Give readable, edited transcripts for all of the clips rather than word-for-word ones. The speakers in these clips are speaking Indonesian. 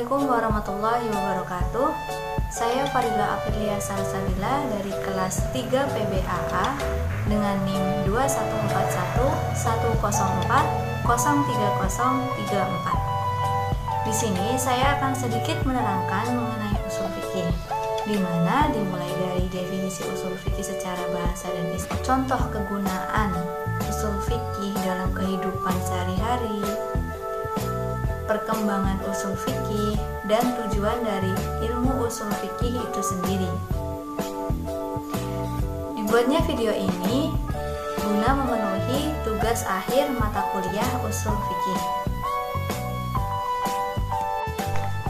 Assalamualaikum warahmatullahi wabarakatuh. Saya Fadila Aprilia Salsabila dari kelas 3 PBAA dengan NIM 214104030034. Di sini saya akan sedikit menerangkan mengenai usul fikih, di mana dimulai dari definisi usul fikih secara bahasa dan istilah, contoh kegunaan usul fikih dalam kehidupan sehari-hari, perkembangan usul fikih, dan tujuan dari ilmu usul fikih itu sendiri. Dibuatnya video ini guna memenuhi tugas akhir mata kuliah usul fikih.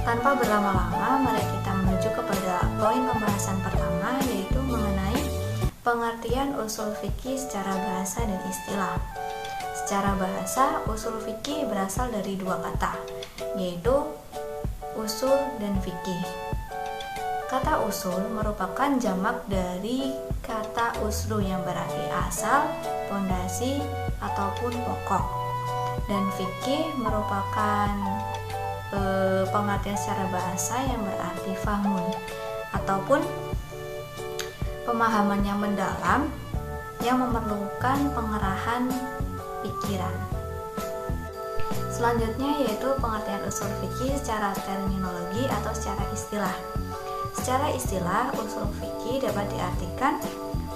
Tanpa berlama-lama, mari kita menuju kepada poin pembahasan pertama, yaitu mengenai pengertian usul fikih secara bahasa dan istilah. Secara bahasa, usul fikih berasal dari dua kata, yaitu usul dan fikih. Kata usul merupakan jamak dari kata uslu yang berarti asal, pondasi, ataupun pokok. Dan fikih merupakan pengertian secara bahasa yang berarti fahmun, ataupun pemahaman yang mendalam yang memerlukan pengerahan pikiran. Selanjutnya yaitu pengertian usul fikih secara terminologi atau secara istilah. Secara istilah, usul fikih dapat diartikan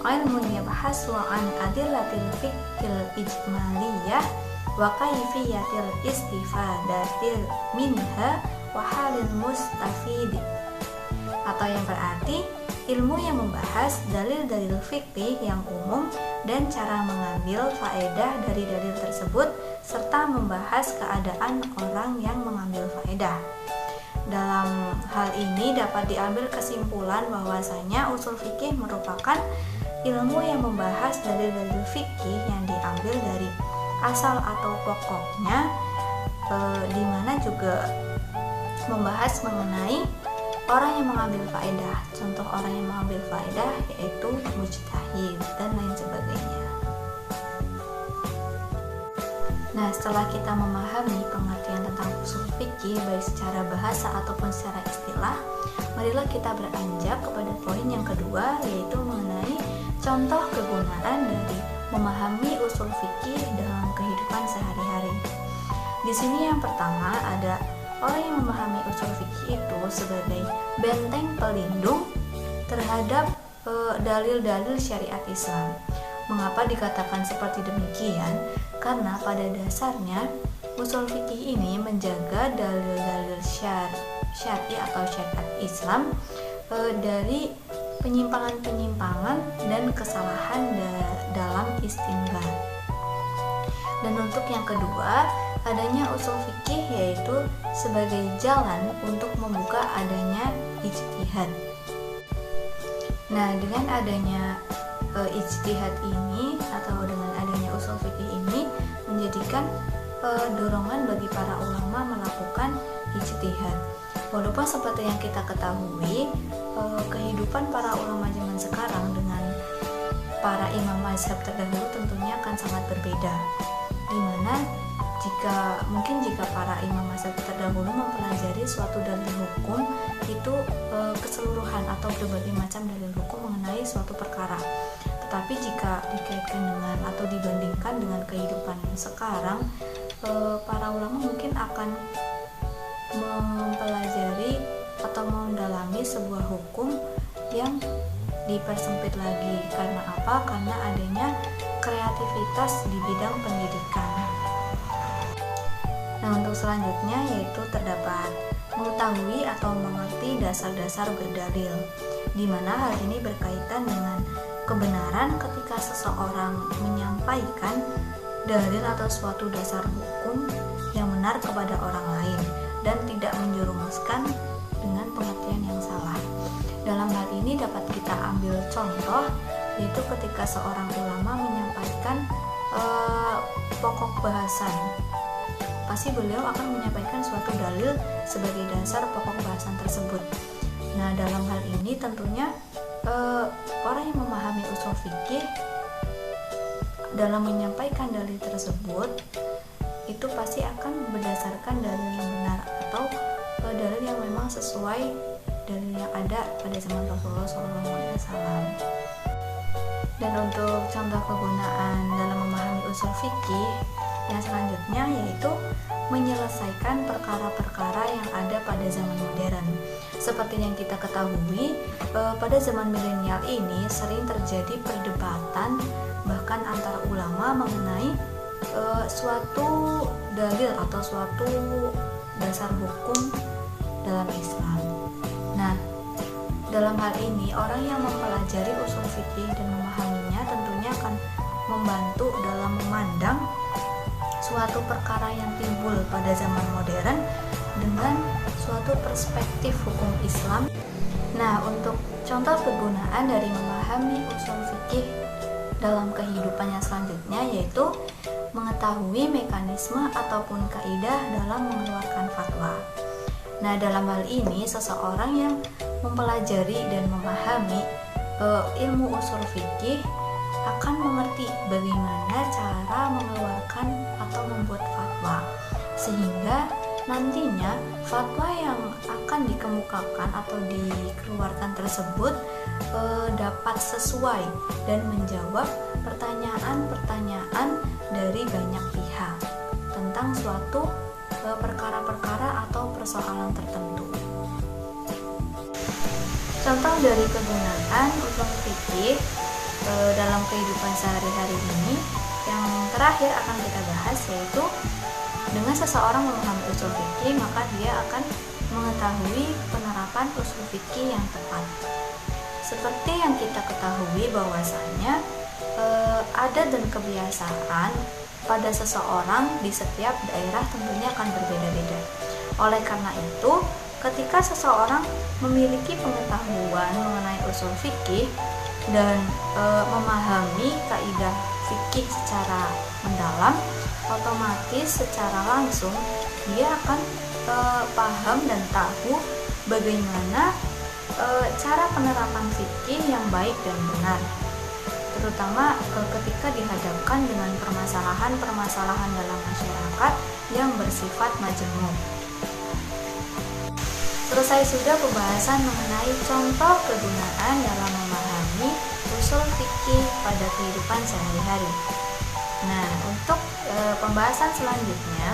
ilmun yabhasu an adillatil fiqhil ijmaliyah wa kayfiyatil istifadatil minha wa halil mustafid, atau yang berarti ilmu yang membahas dalil-dalil fikih yang umum dan cara mengambil faedah dari dalil tersebut, serta membahas keadaan orang yang mengambil faedah. Dalam hal ini dapat diambil kesimpulan bahwasanya usul fikih merupakan ilmu yang membahas dalil-dalil fikih yang diambil dari asal atau pokoknya, di mana juga membahas mengenai orang yang mengambil faedah. Contoh orang yang mengambil faedah yaitu mujtahid dan lain sebagainya. Nah, setelah kita memahami pengertian tentang usul fikih baik secara bahasa ataupun secara istilah, marilah kita beranjak kepada poin yang kedua, yaitu mengenai contoh kegunaan dari memahami usul fikih dalam kehidupan sehari-hari. Di sini yang pertama ada orang yang memahami usul fikih itu sebagai benteng pelindung terhadap dalil-dalil syariat Islam. Mengapa dikatakan seperti demikian? Karena pada dasarnya usul fikih ini menjaga dalil-dalil syar'i atau syariat Islam dari penyimpangan-penyimpangan dan kesalahan dalam istinbat. Dan untuk yang kedua, adanya usul fikih yaitu sebagai jalan untuk membuka adanya ijtihad. Nah, dengan adanya ijtihad ini atau dengan adanya usul fikih ini menjadikan dorongan bagi para ulama melakukan ijtihad. Walaupun seperti yang kita ketahui, kehidupan para ulama zaman sekarang dengan para imam mazhab terdahulu tentunya akan sangat berbeda. Dimana jika para imam mazhab terdahulu mempelajari suatu dalil hukum itu keseluruhan atau berbagai macam dalil hukum mengenai suatu perkara. Tetapi jika dikaitkan dengan atau dibandingkan dengan kehidupan sekarang, para ulama mungkin akan mempelajari atau mendalami sebuah hukum yang dipersempit lagi. Karena apa? Karena adanya kreativitas di bidang pendidikan. Nah, untuk selanjutnya yaitu terdapat mengetahui atau mengerti dasar-dasar berdalil, di mana hal ini berkaitan dengan kebenaran ketika seseorang menyampaikan dalil atau suatu dasar hukum yang benar kepada orang lain dan tidak menjerumuskan dengan pengertian yang salah. Dalam hal ini dapat kita ambil contoh, yaitu ketika seorang ulama menyampaikan pokok bahasan, pasti beliau akan menyampaikan suatu dalil sebagai dasar pokok bahasan tersebut. Nah, dalam hal ini tentunya orang yang memahami usul fikih dalam menyampaikan dalil tersebut itu pasti akan berdasarkan dalil yang benar atau dalil yang memang sesuai dalil yang ada pada zaman Rasulullah SAW. Dan untuk contoh kegunaan dalam memahami usul fikih yang selanjutnya yaitu menyelesaikan perkara-perkara yang ada pada zaman modern. Seperti yang kita ketahui, pada zaman milenial ini sering terjadi perdebatan bahkan antara ulama mengenai suatu dalil atau suatu dasar hukum dalam Islam. Nah, dalam hal ini orang yang mempelajari usul fikih dan memahaminya tentunya akan membantu dalam memandang suatu perkara yang timbul pada zaman modern dengan suatu perspektif hukum Islam. Nah, untuk contoh kegunaan dari memahami usul fikih dalam kehidupannya selanjutnya yaitu mengetahui mekanisme ataupun kaidah dalam mengeluarkan fatwa. Nah, dalam hal ini seseorang yang mempelajari dan memahami ilmu usul fikih akan mengerti bagaimana cara mengeluarkan atau membuat fatwa, sehingga nantinya fatwa yang akan dikemukakan atau dikeluarkan tersebut dapat sesuai dan menjawab pertanyaan-pertanyaan dari banyak pihak tentang suatu perkara-perkara atau persoalan tertentu. Contoh dari kegunaan usul fikih dalam kehidupan sehari-hari ini yang terakhir akan kita bahas yaitu dengan seseorang memahami usul fikih maka dia akan mengetahui penerapan usul fikih yang tepat. Seperti yang kita ketahui bahwasanya adat dan kebiasaan pada seseorang di setiap daerah tentunya akan berbeda-beda. Oleh karena itu, ketika seseorang memiliki pengetahuan mengenai usul fikih dan memahami kaidah fikih secara mendalam, otomatis secara langsung dia akan paham dan tahu bagaimana cara penerapan fikih yang baik dan benar, terutama ketika dihadapkan dengan permasalahan-permasalahan dalam masyarakat yang bersifat majemuk. Selesai sudah pembahasan mengenai contoh kegunaan dalam memahami usul fikih pada kehidupan sehari-hari. Nah, untuk pembahasan selanjutnya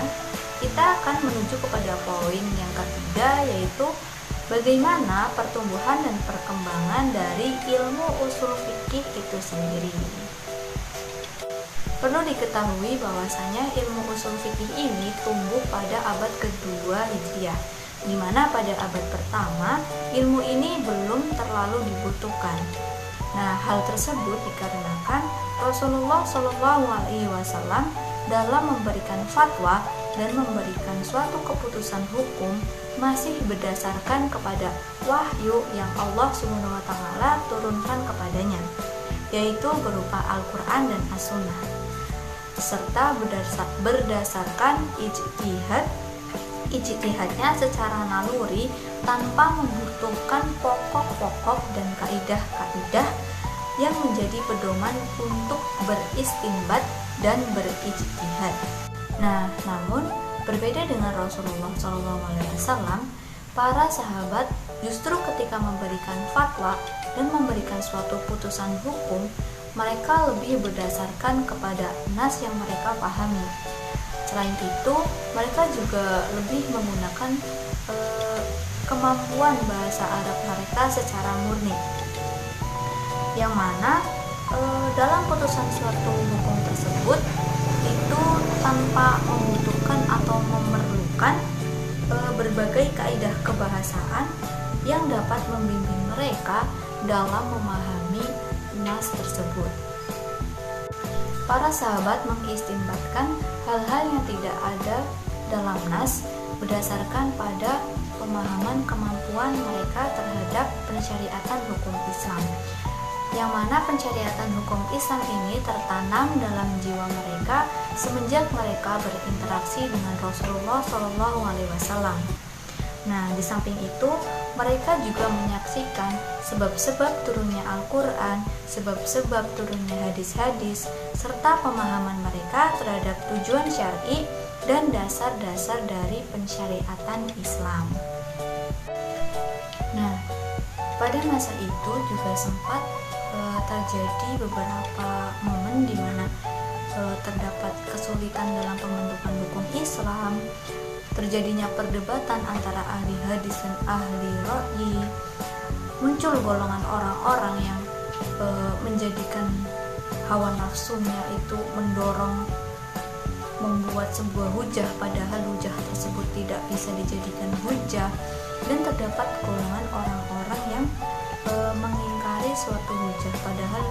kita akan menuju kepada poin yang ketiga yaitu bagaimana pertumbuhan dan perkembangan dari ilmu usul fikih itu sendiri. Perlu diketahui bahwasanya ilmu usul fikih ini tumbuh pada abad kedua Hijriah, di mana pada abad pertama ilmu ini belum terlalu dibutuhkan. Nah, hal tersebut dikarenakan Rasulullah SAW dalam memberikan fatwa dan memberikan suatu keputusan hukum masih berdasarkan kepada wahyu yang Allah SWT turunkan kepadanya, yaitu berupa Al-Quran dan As-Sunnah, serta berdasarkan ijtihadnya secara naluri tanpa membutuhkan pokok-pokok dan kaidah-kaidah yang menjadi pedoman untuk beristinbat dan berijtihad. Nah, namun berbeda dengan Rasulullah SAW, para sahabat justru ketika memberikan fatwa dan memberikan suatu putusan hukum, mereka lebih berdasarkan kepada nas yang mereka pahami. Selain itu, mereka juga lebih menggunakan kemampuan bahasa Arab mereka secara murni, yang mana dalam putusan suatu hukum tersebut itu tanpa membutuhkan atau memerlukan berbagai kaidah kebahasaan yang dapat membimbing mereka dalam memahami nas tersebut. Para sahabat mengistinbatkan hal-hal yang tidak ada dalam nas berdasarkan pada pemahaman kemampuan mereka terhadap pensyariatan hukum Islam, yang mana pensyariatan hukum Islam ini tertanam dalam jiwa mereka semenjak mereka berinteraksi dengan Rasulullah SAW. Nah, di samping itu, mereka juga menyaksikan sebab-sebab turunnya Al-Quran, sebab-sebab turunnya hadis-hadis, serta pemahaman mereka terhadap tujuan syar'i dan dasar-dasar dari pensyariatan Islam. Pada masa itu juga sempat terjadi beberapa momen di mana terdapat kesulitan dalam pembentukan hukum Islam, terjadinya perdebatan antara ahli hadis dan ahli ra'yi, muncul golongan orang-orang yang menjadikan hawa nafsunya itu mendorong membuat sebuah hujah padahal hujah tersebut tidak bisa dijadikan hujah, dan terdapat golongan orang-orang yang mengingkari suatu hujah padahal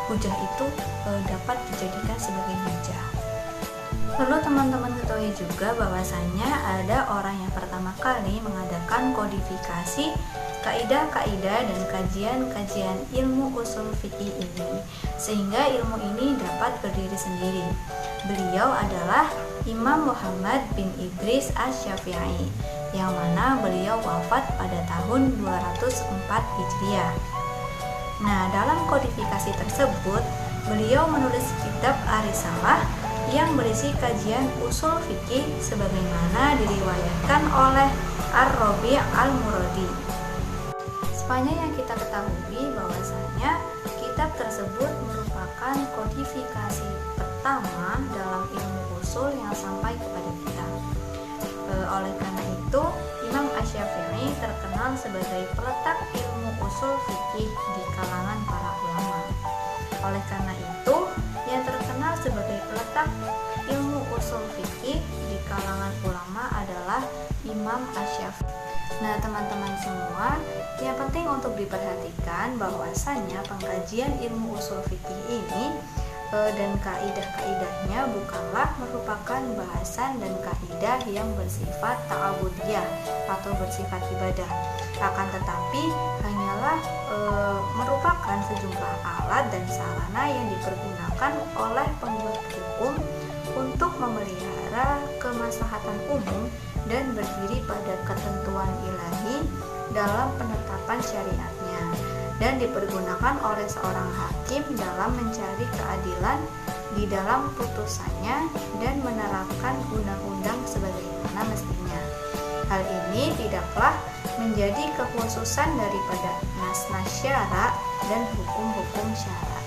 hujah itu dapat dijadikan sebagai hujah. Perlu teman-teman ketahui juga bahwasannya ada orang yang pertama kali mengadakan kodifikasi kaidah-kaidah dan kajian-kajian ilmu usul fikih ini, sehingga ilmu ini dapat berdiri sendiri. Beliau adalah Imam Muhammad bin Idris Asy-Syafi'i, yang mana beliau wafat pada tahun 204 Hijriah. Nah, dalam kodifikasi tersebut, beliau menulis kitab Ar-Risalah yang berisi kajian usul fikih sebagaimana diriwayatkan oleh Ar-Rabi' Al-Muradi. Sepanjang yang kita ketahui bahwasanya kitab tersebut merupakan kodifikasi pertama dalam ilmu usul yang sampai kepada kita. Oleh karena itu, Imam Asy-Syafi'i terkenal sebagai peletak ilmu usul fikih di kalangan para ulama. Oleh karena itu, yang terkenal sebagai peletak ilmu usul fikih di kalangan ulama adalah Imam Asy-Syafi'i. Nah, teman-teman semua, yang penting untuk diperhatikan bahwasannya pengkajian ilmu usul fikih ini dan kaidah-kaidahnya bukanlah merupakan bahasan dan kaidah yang bersifat ta'abudiyah atau bersifat ibadah, akan tetapi hanyalah merupakan sejumlah alat dan sarana yang dipergunakan oleh pembuat hukum untuk memelihara kemaslahatan umum dan berdiri pada ketentuan ilahi dalam penetapan syariatnya, dan dipergunakan oleh seorang hakim dalam mencari keadilan di dalam putusannya dan menerapkan undang-undang sebagaimana mestinya. Hal ini tidaklah menjadi kekhususan daripada nas-nas syara dan hukum-hukum syara.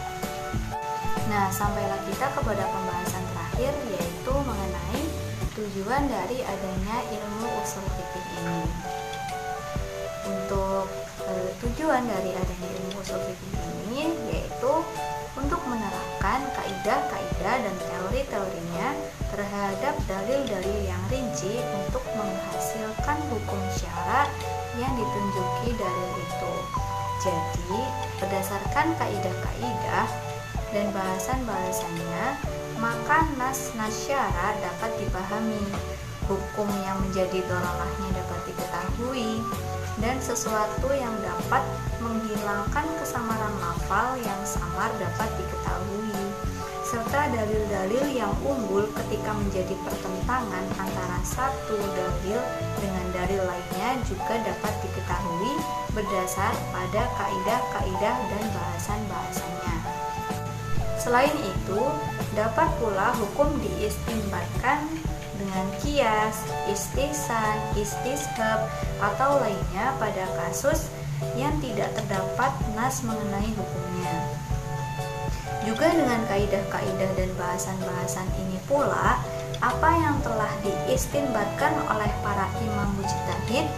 Nah, sampailah kita kepada pembahasan terakhir, yaitu mengenai tujuan dari adanya ilmu usul fikih ini. Untuk tujuan dari adanya ilmu usul fikih ini yaitu untuk menerapkan kaidah-kaidah dan teori-teorinya terhadap dalil-dalil yang rinci untuk menghasilkan hukum syara yang ditunjuki dalil itu. Jadi, berdasarkan kaidah-kaidah dan bahasan-bahasannya, maka nas-nas syara dapat dipahami, hukum yang menjadi dolalahnya dapat diketahui, dan sesuatu yang dapat menghilangkan kesamaran lafal yang samar dapat diketahui, serta dalil-dalil yang unggul ketika menjadi pertentangan antara satu dalil dengan dalil lainnya juga dapat diketahui berdasar pada kaidah-kaidah dan bahasan-bahasannya. Selain itu, dapat pula hukum diistinbatkan dengan kias, istihsan, istishab, atau lainnya pada kasus yang tidak terdapat nas mengenai hukumnya. Juga dengan kaidah-kaidah dan bahasan-bahasan ini pula, apa yang telah diistinbatkan oleh para imam mujtahid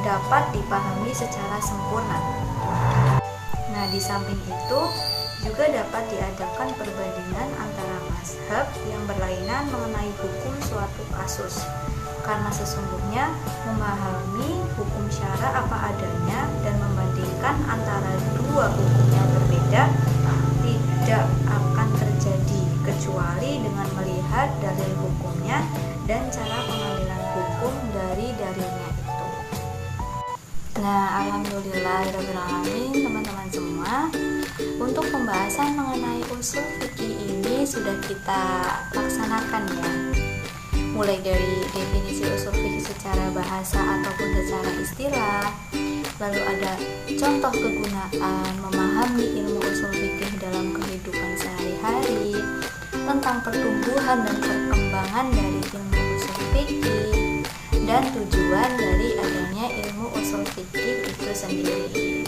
dapat dipahami secara sempurna. Nah, di samping itu juga dapat diadakan perbandingan antara mazhab yang berlainan mengenai hukum suatu kasus, karena sesungguhnya memahami hukum syara apa adanya dan membandingkan antara dua hukum yang berbeda tidak akan terjadi kecuali dengan melihat dalil hukumnya dan cara pengambilan hukum dari dalilnya itu. Nah, alhamdulillahirrahmanirrahim, teman-teman semua, untuk pembahasan mengenai usul fikih ini sudah kita laksanakan ya, mulai dari definisi usul fikih secara bahasa ataupun secara istilah, lalu ada contoh kegunaan memahami ilmu usul fikih dalam kehidupan sehari-hari, tentang pertumbuhan dan perkembangan dari ilmu usul fikih, dan tujuan dari adanya ilmu usul fikih itu sendiri.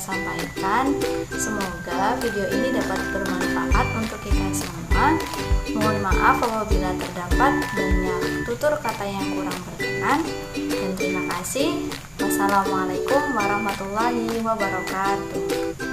sampaikan. Semoga video ini dapat bermanfaat untuk kita semua. Mohon maaf apabila terdapat banyak tutur kata yang kurang berkenan. Dan terima kasih. Wassalamualaikum warahmatullahi wabarakatuh.